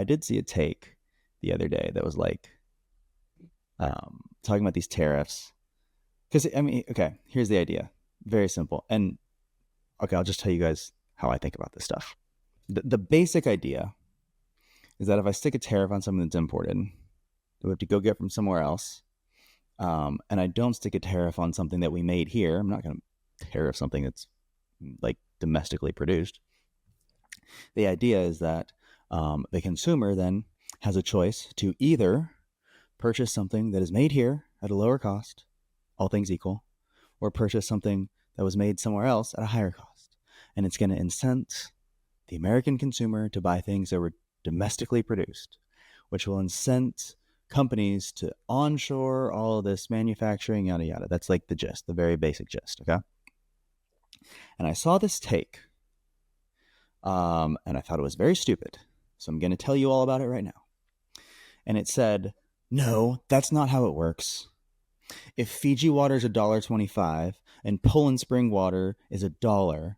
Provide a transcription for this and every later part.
I did see a take the other day that was like talking about these tariffs. Because, I mean, okay, here's the idea. Very simple. And, okay, I'll just tell you guys how I think about this stuff. The basic idea is that if I stick a tariff on something that's imported, that we have to go get from somewhere else, and I don't stick a tariff on something that we made here, I'm not going to tariff something that's like domestically produced. The idea is that the consumer then has a choice to either purchase something that is made here at a lower cost, all things equal, or purchase something that was made somewhere else at a higher cost. And it's going to incent the American consumer to buy things that were domestically produced, which will incent companies to onshore all of this manufacturing, yada, yada. That's like the gist, the very basic gist, okay? And I saw this take, and I thought it was very stupid. So I'm going to tell you all about it right now. And it said, no, that's not how it works. If Fiji water is $1.25 and Poland Spring water is $1,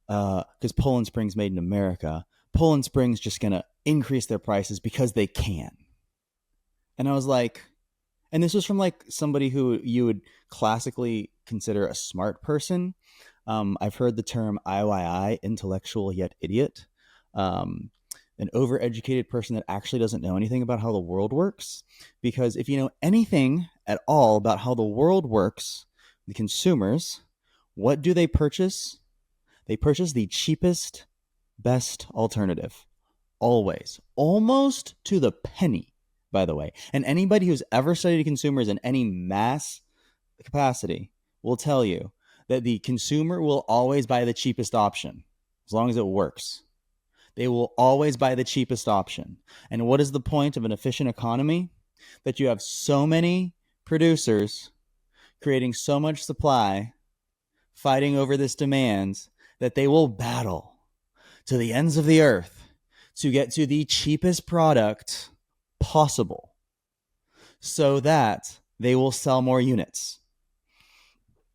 because Poland Spring's made in America, Poland Spring's just going to increase their prices because they can. And I was like, and this was from like somebody who you would classically consider a smart person. I've heard the term IYI, intellectual yet idiot. An overeducated person that actually doesn't know anything about how the world works. Because if you know anything at all about how the world works, the consumers, what do they purchase? They purchase the cheapest, best alternative. Always. Almost to the penny, by the way. And anybody who's ever studied consumers in any mass capacity will tell you that the consumer will always buy the cheapest option as long as it works. They will always buy the cheapest option. And what is the point of an efficient economy? That you have so many producers creating so much supply, fighting over this demand, that they will battle to the ends of the earth to get to the cheapest product possible so that they will sell more units.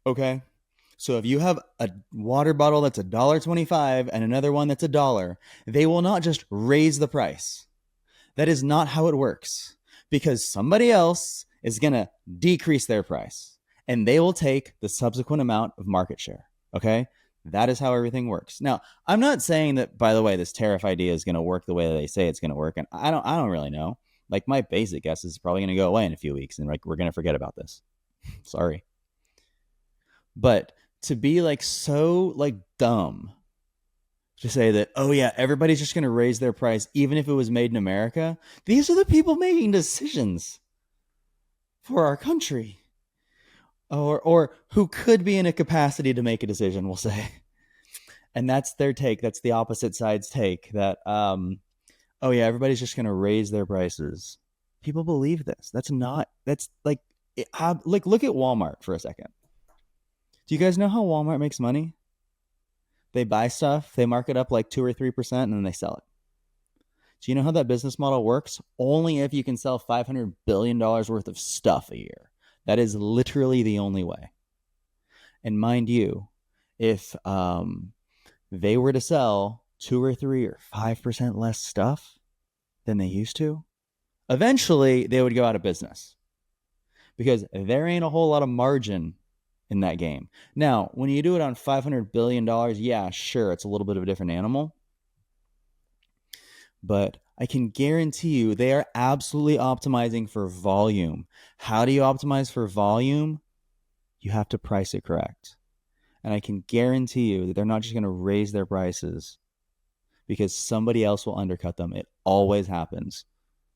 Okay? So if you have a water bottle that's $1.25 and another one that's $1, they will not just raise the price. That is not how it works, because somebody else is going to decrease their price and they will take the subsequent amount of market share. Okay? That is how everything works. Now, I'm not saying that, by the way, this tariff idea is going to work the way they say it's going to work. And I don't really know. Like, my basic guess is probably going to go away in a few weeks and like we're going to forget about this. Sorry. But to be like so like dumb to say that, oh yeah, everybody's just going to raise their price even if it was made in America. These are the people making decisions for our country, or who could be in a capacity to make a decision, we'll say. And that's their take. That's the opposite side's take, that oh yeah, everybody's just going to raise their prices. People believe this. That's like look at Walmart for a second. Do you guys know how Walmart makes money? They buy stuff, they mark it up like 2 or 3%, and then they sell it. Do you know how that business model works? Only if you can sell $500 billion worth of stuff a year. That is literally the only way. And mind you, if they were to sell 2 or 3 or 5% less stuff than they used to, eventually they would go out of business, because there ain't a whole lot of margin in that game. Now, when you do it on $500 billion, yeah, sure, it's a little bit of a different animal. But I can guarantee you they are absolutely optimizing for volume. How do you optimize for volume? You have to price it correct. And I can guarantee you that they're not just going to raise their prices because somebody else will undercut them. It always happens.